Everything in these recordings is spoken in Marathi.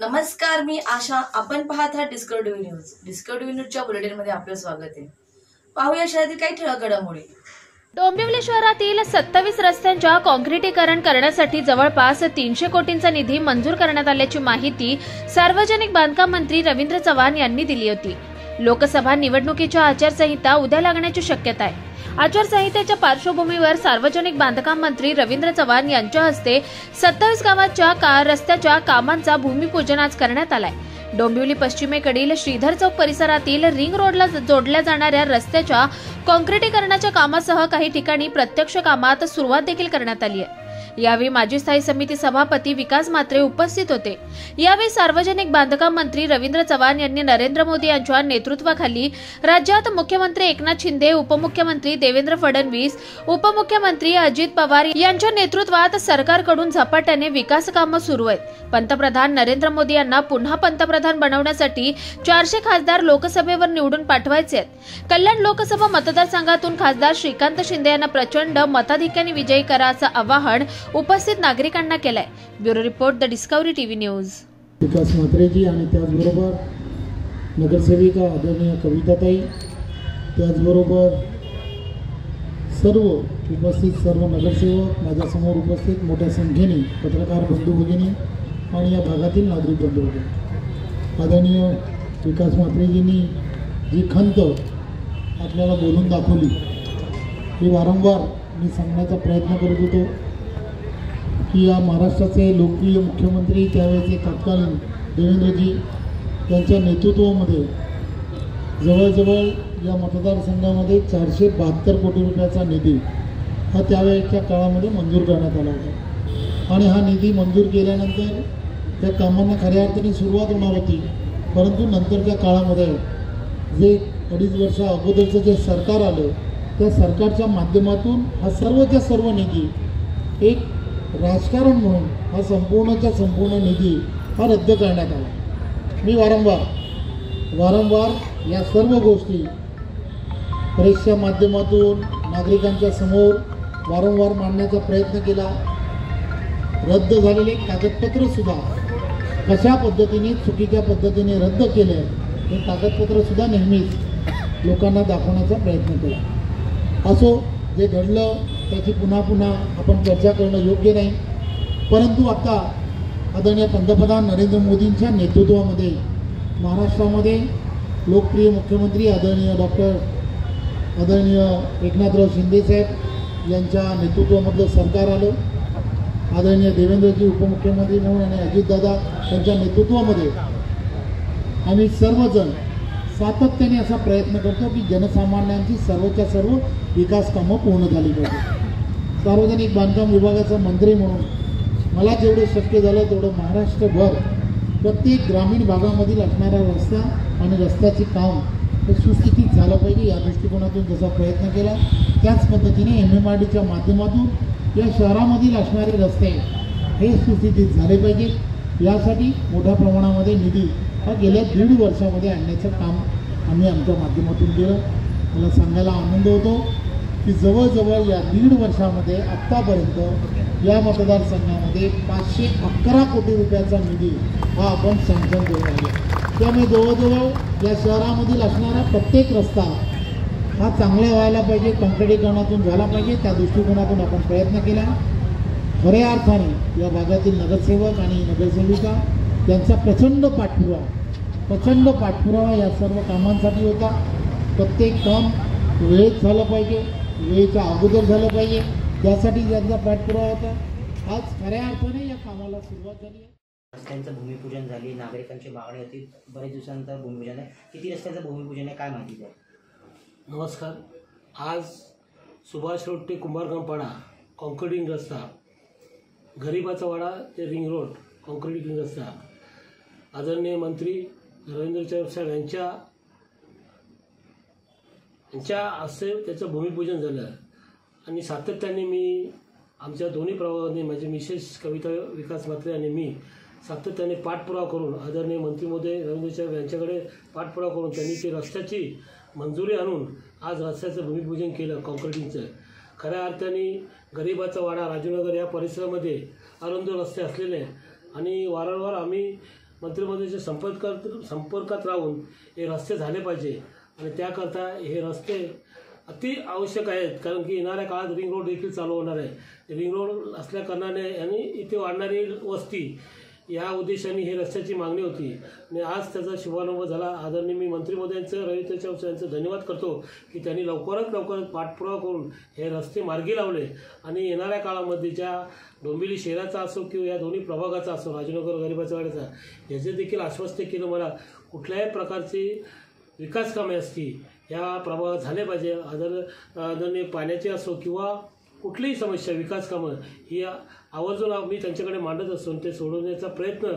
नमस्कार, मी आशा. आपण पाहत आहात डिस्कव्हरी न्यूज. डिस्कव्हरी न्यूजच्या बुलेटिनमध्ये आपलं स्वागत आहे. पाहूया शहरातील काही ठळक घडामोडी. डोंबिवली शहरातील 27 रस्त्यांच्या काँक्रिटीकरण करण्यासाठी जवळपास 300 कोटींचा निधी मंजूर करण्यात आल्याची माहिती सार्वजनिक बांधकाम मंत्री रवींद्र चव्हाण यांनी दिली होती. लोकसभा निवडणुकीच्या आचारसंहिता उद्या लागण्याची शक्यता आहे. आचारसंहितेच्या पार्श्वभूमीवर सार्वजनिक बांधकाम मंत्री रवींद्र चव्हाण यांच्या हस्ते 27 गावांच्या रस्त्याच्या कामांचा भूमिपूजन आज करण्यात आलाय. डोंबिवली पश्चिमेकडील श्रीधर चौक परिसरातील रिंग रोडला जोडल्या जाणाऱ्या रस्त्याच्या काँक्रिटीकरणाच्या कामासह काही ठिकाणी प्रत्यक्ष कामात सुरुवात देखील करण्यात आली आहे. यावेळी माजी स्थायी समिती सभापती विकास म्हात्रे उपस्थित होते. यावेळी सार्वजनिक बांधकाम मंत्री रवींद्र चव्हाण यांनी नरेंद्र मोदी यांच्या नेतृत्वाखाली राज्यात मुख्यमंत्री एकनाथ शिंदे, उपमुख्यमंत्री देवेंद्र फडणवीस, उपमुख्यमंत्री अजित पवार यांच्या नेतृत्वात सरकारकडून झपाट्याने विकास कामं सुरू आहेत. पंतप्रधान नरेंद्र मोदी यांना पुन्हा पंतप्रधान बनवण्यासाठी 400 खासदार लोकसभेवर निवडून पाठवायचे आहेत. कल्याण लोकसभा मतदारसंघातून खासदार श्रीकांत शिंदे यांना प्रचंड मताधिक्याने विजयी करा असं आवाहन उपस्थित नागरिकांना केलंय. Bureau report, the Discovery TV news. Vikas म्हात्रेजी आणि त्याचबरोबर नगरसेविका आदरणीय कविताताई, त्याचबरोबर सर्व उपस्थित सर्व नगरसेवक, माझ्यासमोर उपस्थित मोठ्या संख्येने पत्रकार बंधू भगिनी आणि या भागातील नागरिक बंधू भगिनी, आदरणीय विकास म्हात्रेजींनी जी खंत आपल्याला बोलून दाखवली ही वारंवार मी सांगण्याचा प्रयत्न करत होतो की या महाराष्ट्राचे लोकप्रिय मुख्यमंत्री त्यावेळेचे तत्कालीन देवेंद्रजी यांच्या नेतृत्वामध्ये जवळजवळ या मतदारसंघामध्ये 472 कोटी रुपयाचा निधी हा त्यावेळेच्या काळामध्ये मंजूर करण्यात आला होता. आणि हा निधी मंजूर केल्यानंतर त्या कामांना खऱ्या अर्थाने सुरुवात होणार होती. परंतु नंतरच्या काळामध्ये जे 2.5 वर्षा अगोदरचं जे सरकार आलं त्या सरकारच्या माध्यमातून हा सर्वच्या सर्व निधी एक राजकारण म्हणून हा संपूर्णच्या संपूर्ण निधी हा रद्द करण्यात आला. मी वारंवार या सर्व गोष्टी प्रेसच्या माध्यमातून नागरिकांच्या समोर वारंवार मांडण्याचा प्रयत्न केला. रद्द झालेले कागदपत्रसुद्धा कशा पद्धतीने चुकीच्या पद्धतीने रद्द केले हे कागदपत्रसुद्धा नेहमीच लोकांना दाखवण्याचा प्रयत्न केला. असो, जे घडलं त्याची पुन्हा आपण चर्चा करणं योग्य नाही. परंतु आता आदरणीय पंतप्रधान नरेंद्र मोदींच्या नेतृत्वामध्ये महाराष्ट्रामध्ये लोकप्रिय मुख्यमंत्री आदरणीय एकनाथराव शिंदेसाहेब यांच्या नेतृत्वामधलं सरकार आलं. आदरणीय देवेंद्रजी उपमुख्यमंत्री म्हणून आणि अजितदादा यांच्या नेतृत्वामध्ये आम्ही सर्वजण सातत्याने असा प्रयत्न करतो की जनसामान्यांची सर्वच्या सर्व विकास कामं पूर्ण झाली पाहिजे. सार्वजनिक बांधकाम विभागाचा मंत्री म्हणून मला जेवढं शक्य झालं तेवढं महाराष्ट्रभर प्रत्येक ग्रामीण भागामधील असणारा रस्ता आणि रस्त्याचे काम हे सुस्थितीत झालं पाहिजे या दृष्टिकोनातून जसा प्रयत्न केला त्याच पद्धतीने MMRDच्या माध्यमातून या शहरामधील असणारे रस्ते हे सुस्थितीत झाले पाहिजेत. यासाठी मोठ्या प्रमाणामध्ये निधी हा गेल्या 1.5 वर्षामध्ये आणण्याचं काम आम्ही आमच्या माध्यमातून केलं. मला सांगायला आनंद होतो की जवळजवळ या 1.5 वर्षामध्ये आत्तापर्यंत या मतदारसंघामध्ये 511 कोटी रुपयाचा निधी हा आपण सँक्शन करून आलो. त्यामुळे जवळजवळ या शहरामधील असणारा प्रत्येक रस्ता हा चांगला व्हायला पाहिजे, काँक्रिटीकरणातून झाला पाहिजे. त्या दृष्टिकोनातून आपण प्रयत्न केला. खऱ्या अर्थाने या भागातील नगरसेवक आणि नगरसेविका यांचा प्रचंड पाठपुरावा या सर्व कामांसाठी होता. प्रत्येक काम वेळेत झालं पाहिजे, वेळेच्या अगोदर झालं पाहिजे, त्यासाठी ज्यांचा पाठपुरावा होता. आज खऱ्या अर्थाने या कामाला सुरुवात झाली आहे. रस्त्यांचं भूमिपूजन झाली, नागरिकांची मागणी होती, बरेच दिवसानंतर भूमिपूजन आहे. किती रस्त्यांचं भूमिपूजन आहे, काय माहिती द्या. नमस्कार. आज सुभाष रोड ते कुंभारगामपाडा काँक्रिटिंग रस्ता, गरीबाचा वाडा ते रिंग रोड काँक्रिटिंग रस्ता आदरणीय मंत्री रवींद्र चव्हाण यांच्या हस्ते त्याचं भूमिपूजन झालं. आणि सातत्याने मी आमच्या दोन्ही प्रभागाने माझे मिसेस कविता विकास म्हात्रे आणि मी सातत्याने पाठपुरावा करून आदरणीय मंत्री महोदय रवींद्र चव्हाण यांच्याकडे पाठपुरावा करून त्यांनी ती रस्त्याची मंजुरी आणून आज रस्त्याचं भूमिपूजन केलं काँक्रिटिंगचं. खऱ्या अर्थाने गरीबाचा वाडा राजूनगर या परिसरामध्ये अरुंद रस्ते असलेले आणि वारंवार आम्ही मंत्रिमंडळाच्या संपर्कात राहून हे रस्ते झाले पाहिजे आणि त्याकरता हे रस्ते अति आवश्यक आहेत. कारण की येणाऱ्या काळात रिंग रोड देखील चालू होणार आहे. रिंग रोड असल्या कारणाने आणि इथे वाढणारी वस्ती या उद्देशाने हे रस्त्याची मागणी होती आणि आज त्याचा शुभारंभ झाला. आदरणीय मी मंत्री महोदयांचं रवींद्र चव्हाण यांचं धन्यवाद करतो की त्यांनी लवकरात लवकर पाठपुरावा करून हे रस्ते मार्गी लावले आणि येणाऱ्या काळामध्ये ज्या डोंबिवली शहराचा असो किंवा या दोन्ही प्रभागाचा असो, राजनगर गरिबाचा वाड्याचा, याचे देखील आश्वस्त केलं मला कुठल्याही प्रकारची विकास कामे असतील या प्रभागात झाले पाहिजे. आदरणीय पाण्याची असो किंवा कुठलीही समस्या विकास कामं ही आवर्जून मी त्यांच्याकडे मांडत असतो. ते सोडवण्याचा प्रयत्न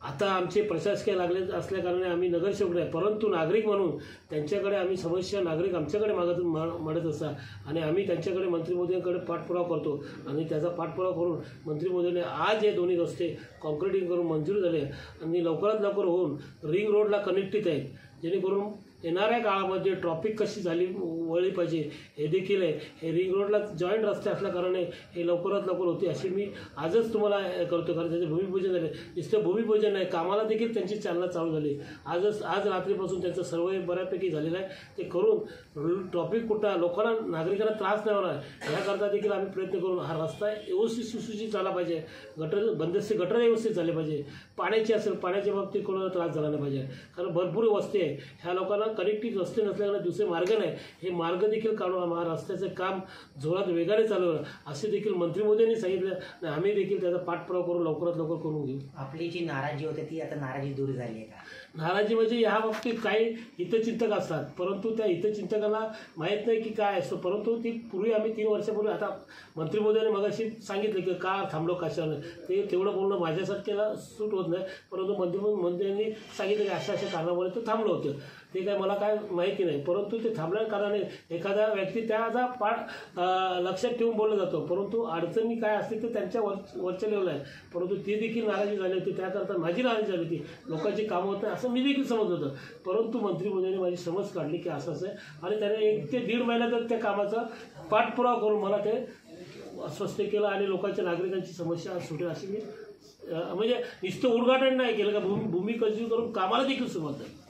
आता आमचे प्रशासकीय लागले असल्याकारणाने आम्ही नगरसेवक नाही, परंतु नागरिक म्हणून त्यांच्याकडे आम्ही समस्या नागरिक आमच्याकडे मांडत असतात आणि आम्ही त्यांच्याकडे मंत्री महोदयांकडे पाठपुरावा करतो आणि त्याचा पाठपुरावा करून मंत्री महोदयांनी आज हे दोन्ही रस्ते कॉन्क्रिटिंग करून मंजूर झाले आणि लवकरात लवकर होऊन रिंग रोडला कनेक्टित आहेत, जेणेकरून येणाऱ्या काळामध्ये ट्रॉफिक कशी झाली वळली पाहिजे हे देखील आहे. हे रिंग रोडला जॉईंट रस्ते असल्याकारणाने हे लवकरात लवकर होते अशी मी आजच तुम्हाला करतो. कारण त्याचे भूमिपूजन झाले. नुसतं भूमिपूजन नाही, कामाला देखील त्यांची चालना चालू झाली. आज रात्रीपासून त्यांचं सर्व बऱ्यापैकी झालेलं आहे. ते करून ट्रॉफिक कुठं लोकांना नागरिकांना त्रास नाही होणार याकरता देखील आम्ही प्रयत्न करून हा रस्ता व्यवस्थित सुसूचित झाला पाहिजे. बंदस्ते गटर व्यवस्थित झाले पाहिजे. पाण्याची असेल पाण्याच्या बाबतीत कोणाला त्रास झाला नाही पाहिजे. कारण भरपूर वस्ती आहे, ह्या लोकांना कनेक्टिव्ह रस्ते नसल्यामुळे दुसरे मार्ग नाही. हे मार्ग देखील काढून आम्हाला रस्त्याचं काम जोरात वेगाने चालवलं असे देखील मंत्री महोदयांनी सांगितलं आणि आम्ही देखील त्याचा पाठपुरावा करून लवकरात लवकर करून घेऊ. आपली जी नाराजी होती ती आता नाराजी दूर झाली आहे का? नाराजी म्हणजे ह्या बाबतीत काही हितचिंतक असतात, परंतु त्या हितचिंतकांना माहीत नाही की काय असतं. परंतु ती पूर्वी आम्ही 3 वर्षापूर्वी आता मंत्री महोदयांनी मगाशी सांगितलं की का थांबलो कशाने, ते तेवढं बोलणं माझ्यासारख्याला सूट होत नाही. परंतु मंत्र्यांनी सांगितलं की अशा कारणामुळे ते थांबलं होतं. ते काय मला काय माहिती नाही, परंतु ते थांबल्या कारणाने एखादा व्यक्ती त्याचा लक्षात ठेवून बोललं जातो. परंतु अडचणी काय असते ते त्यांच्या वरच्या लेवल आहे. परंतु ती देखील नाराजी झाली होती. त्याकरता माझी नाराजी झाली होती. लोकांची कामं होत नाही असं मी देखील समजत होतं. परंतु मंत्री महोदयांनी माझी समज काढली की असं आहे आणि त्याने 1 ते 1.5 महिन्यातच त्या कामाचा पाठपुरावा करून मला ते अस्वस्थ केलं आणि लोकांच्या नागरिकांची समस्या सुटेल अशी मी म्हणजे नुसतं उद्घाटन नाही केलं का भूमी कशी करून कामाला देखील सुरुवात झाली.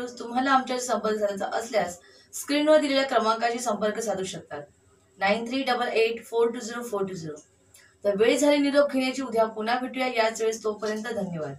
न्यूज तुम्हाला आमच्याशी संपर्क साधायचा असल्यास स्क्रीनवर दिलेल्या क्रमांकाशी संपर्क साधू शकतात 9388420420. तर वेळ झाली निरोप घेण्याची. उद्या पुन्हा भेटूया याच वेळेस. तोपर्यंत धन्यवाद.